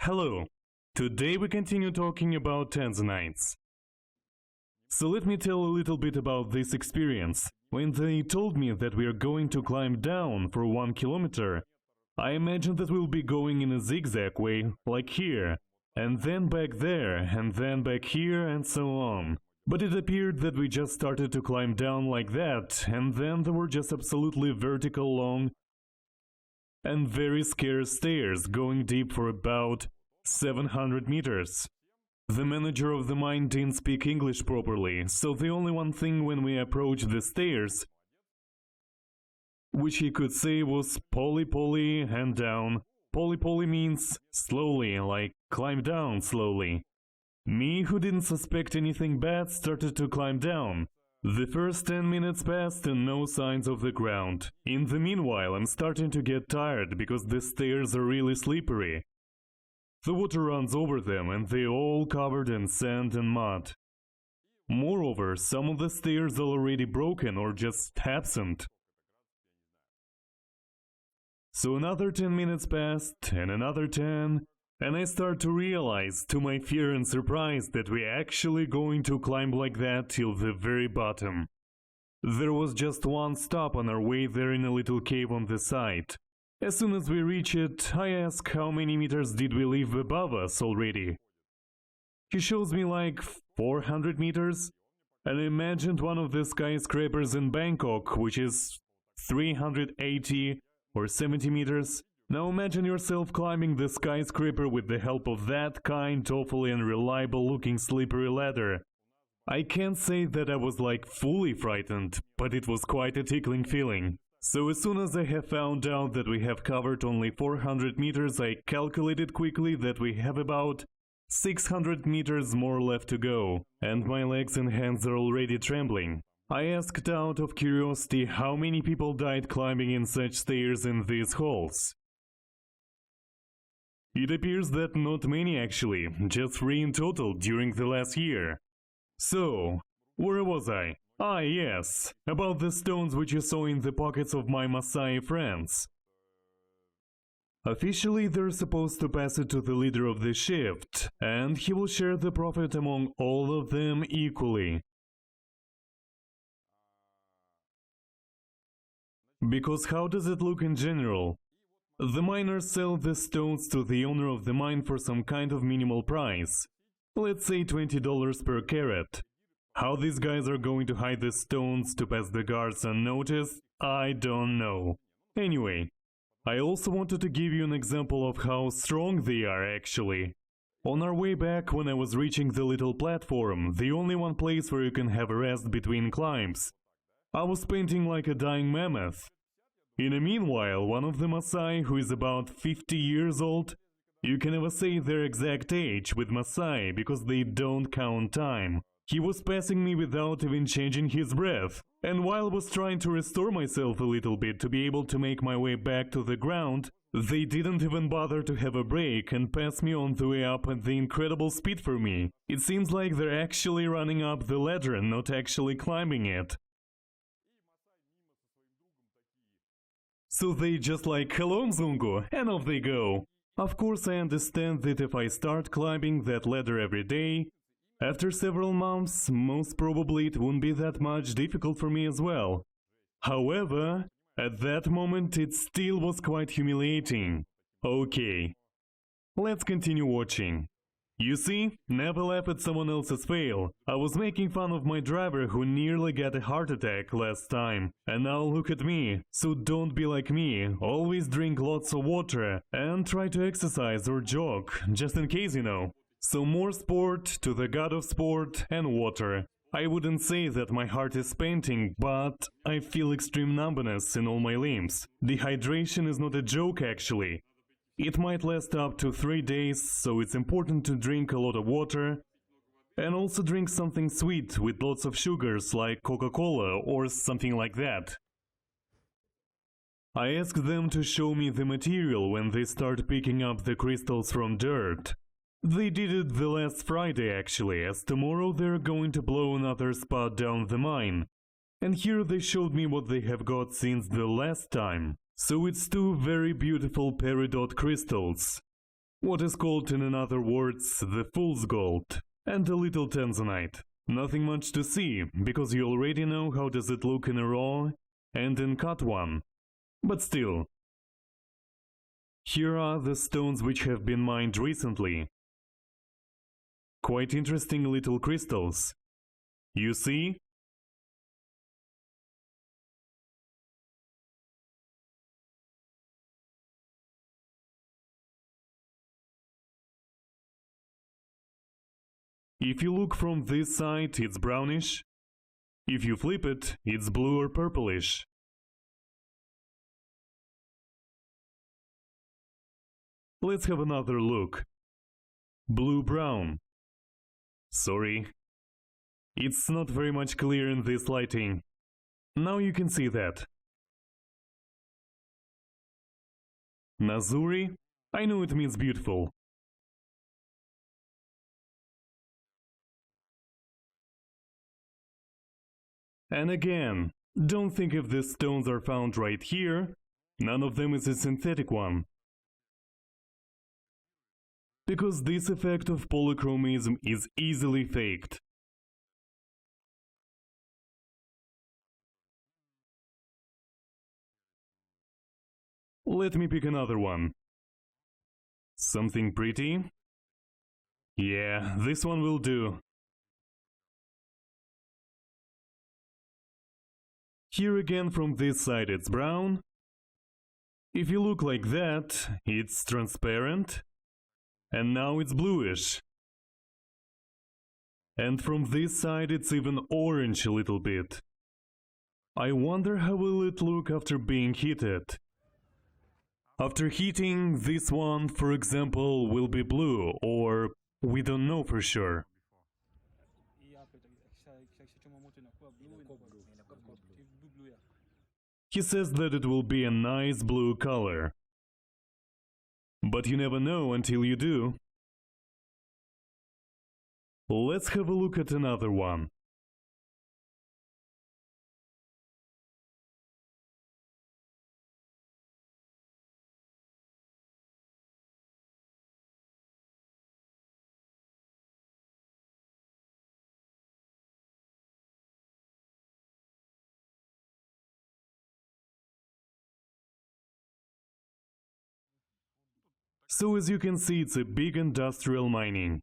Hello, today we continue talking about Tanzanites. So let me tell a little bit about this experience. When they told me that we are going to climb down for 1 kilometer, I imagined that we'll be going in a zigzag way, like here, and then back there, and then back here, and so on. But it appeared that we just started to climb down like that, and then there were just absolutely vertical long and very scarce stairs going deep for about 700 meters. The manager of the mine didn't speak English properly, so the only one thing when we approached the stairs which he could say was poly and down. Poly means slowly, like climb down slowly. Me, who didn't suspect anything bad, started to climb down. The first 10 minutes passed and no signs of the ground. In the meanwhile, I'm starting to get tired because the stairs are really slippery. The water runs over them and they're all covered in sand and mud. Moreover, some of the stairs are already broken or just absent. So another 10 minutes passed and another 10, and I start to realize, to my fear and surprise, that we're actually going to climb like that till the very bottom. There was just one stop on our way there in a little cave on the side. As soon as we reach it, I ask how many meters did we leave above us already. He shows me like 400 meters, and I imagined one of the skyscrapers in Bangkok, which is 380 or 70 meters. Now imagine yourself climbing the skyscraper with the help of that kind, awfully unreliable looking slippery ladder. I can't say that I was like fully frightened, but it was quite a tickling feeling. So as soon as I have found out that we have covered only 400 meters, I calculated quickly that we have about 600 meters more left to go, and my legs and hands are already trembling. I asked out of curiosity how many people died climbing in such stairs in these halls. It appears that not many actually, just 3 in total during the last year. So, where was I? Ah yes, about the stones which you saw in the pockets of my Maasai friends. Officially they're supposed to pass it to the leader of the shift, and he will share the profit among all of them equally. Because how does it look in general? The miners sell the stones to the owner of the mine for some kind of minimal price. Let's say $20 per carat. How these guys are going to hide the stones to pass the guards unnoticed, I don't know. Anyway, I also wanted to give you an example of how strong they are actually. On our way back, when I was reaching the little platform, the only one place where you can have a rest between climbs, I was panting like a dying mammoth. In the meanwhile, one of the Maasai, who is about 50 years old, you can never say their exact age with Maasai because they don't count time. He was passing me without even changing his breath, and while I was trying to restore myself a little bit to be able to make my way back to the ground, they didn't even bother to have a break and pass me on the way up at the incredible speed for me. It seems like they're actually running up the ladder and not actually climbing it. So they just like, hello Mzungu, and off they go. Of course I understand that if I start climbing that ladder every day, after several months, most probably it won't be that much difficult for me as well. However, at that moment it still was quite humiliating. Okay, let's continue watching. You see, never laugh at someone else's fail. I was making fun of my driver who nearly got a heart attack last time. And now look at me. So don't be like me. Always drink lots of water and try to exercise or jog, just in case you know. So more sport to the god of sport and water. I wouldn't say that my heart is panting, but I feel extreme numbness in all my limbs. Dehydration is not a joke actually. It might last up to 3 days, so it's important to drink a lot of water and also drink something sweet with lots of sugars like Coca-Cola or something like that. I asked them to show me the material when they start picking up the crystals from dirt. They did it the last Friday actually, as tomorrow they're going to blow another spot down the mine. And here they showed me what they have got since the last time. So it's 2 very beautiful peridot crystals. What is called in other words the fool's gold, and a little Tanzanite. Nothing much to see, because you already know how does it look in a raw and in cut one. But still. Here are the stones which have been mined recently. Quite interesting little crystals. You see? If you look from this side, it's brownish. If you flip it, it's blue or purplish. Let's have another look. Blue-brown. Sorry. It's not very much clear in this lighting. Now you can see that. Nazuri? I know it means beautiful. And again, don't think if the stones are found right here, none of them is a synthetic one. Because this effect of polychromism is easily faked. Let me pick another one. Something pretty? Yeah, this one will do. Here again from this side it's brown. If you look like that, it's transparent. And now it's bluish. And from this side it's even orange a little bit. I wonder how will it look after being heated. After heating, this one, for example, will be blue, or we don't know for sure. He says that it will be a nice blue color. But you never know until you do. Let's have a look at another one. So as you can see, it's a big industrial mining.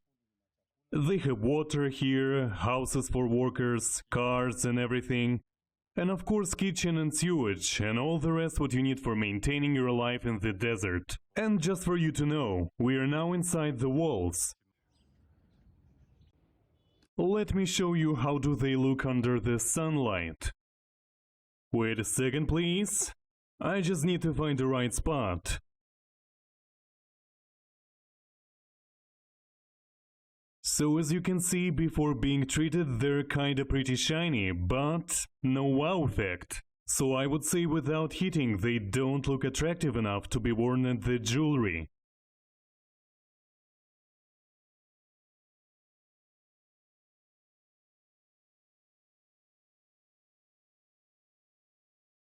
They have water here, houses for workers, cars and everything. And of course kitchen and sewage and all the rest what you need for maintaining your life in the desert. And just for you to know, we are now inside the walls. Let me show you how do they look under the sunlight. Wait a second please. I just need to find the right spot. So as you can see, before being treated they're kinda pretty shiny, but no wow effect. So I would say without heating they don't look attractive enough to be worn at the jewelry.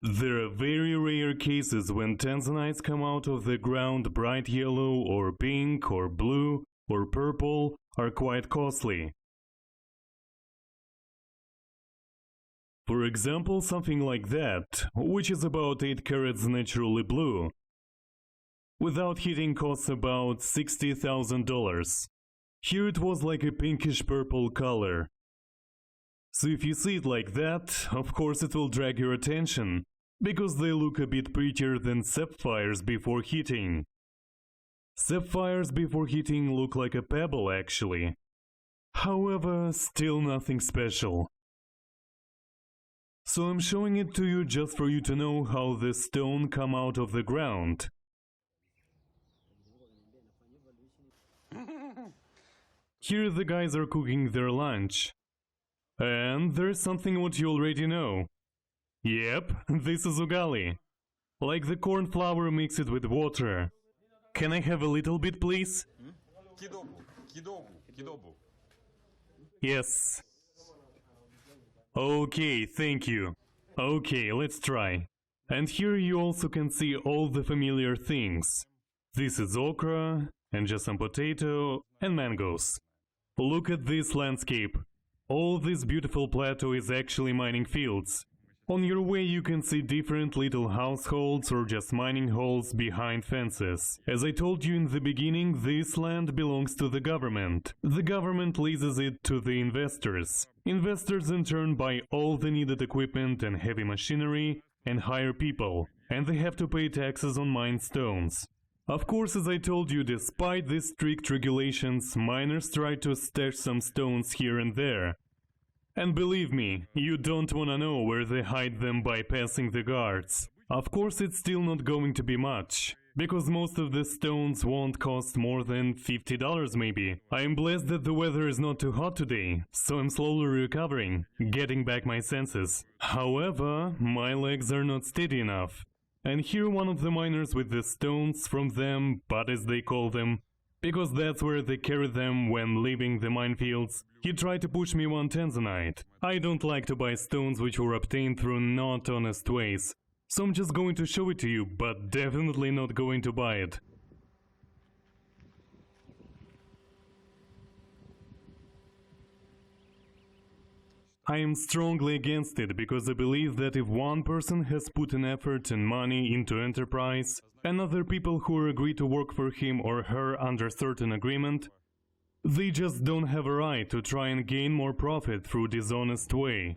There are very rare cases when Tanzanites come out of the ground bright yellow or pink or blue or purple, are quite costly. For example, something like that, which is about 8 carats naturally blue. Without heating costs about $60,000. Here it was like a pinkish purple color. So if you see it like that, of course it will drag your attention, because they look a bit prettier than sapphires before heating. Sapphires before heating look like a pebble actually. However, still nothing special. So I'm showing it to you just for you to know how the stone come out of the ground. Here the guys are cooking their lunch. And there's something what you already know. Yep, this is ugali. Like the corn flour mix it with water. Can I have a little bit, please? Yes. Okay, thank you. Okay, let's try. And here you also can see all the familiar things. This is okra, and just some potato and mangoes. Look at this landscape. All this beautiful plateau is actually mining fields. On your way you can see different little households or just mining holes behind fences. As I told you in the beginning, this land belongs to the government. The government leases it to the investors. Investors in turn buy all the needed equipment and heavy machinery and hire people, and they have to pay taxes on mined stones. Of course, as I told you, despite these strict regulations, miners try to stash some stones here and there. And believe me, you don't wanna know where they hide them by passing the guards. Of course, it's still not going to be much, because most of the stones won't cost more than $50 maybe. I am blessed that the weather is not too hot today, so I'm slowly recovering, getting back my senses. However, my legs are not steady enough. And here one of the miners with the stones from them, but as they call them, because that's where they carry them when leaving the minefields, he tried to push me one Tanzanite. I don't like to buy stones which were obtained through not honest ways, so I'm just going to show it to you, but definitely not going to buy it. I am strongly against it because I believe that if one person has put an effort and money into enterprise, and other people who agree to work for him or her under certain agreement, they just don't have a right to try and gain more profit through dishonest way.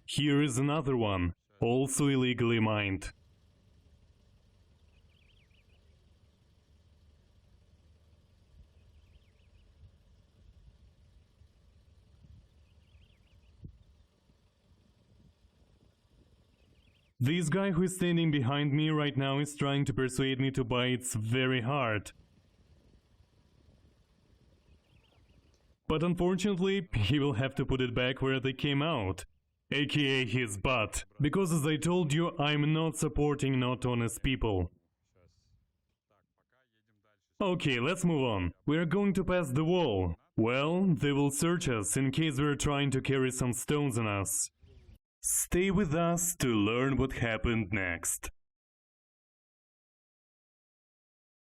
Here is another one, also illegally mined. This guy who is standing behind me right now is trying to persuade me to buy it very hard. But unfortunately, he will have to put it back where they came out, aka his butt. Because as I told you, I'm not supporting not honest people. Okay, let's move on. We are going to pass the wall. Well, they will search us in case we're trying to carry some stones on us. Stay with us to learn what happened next.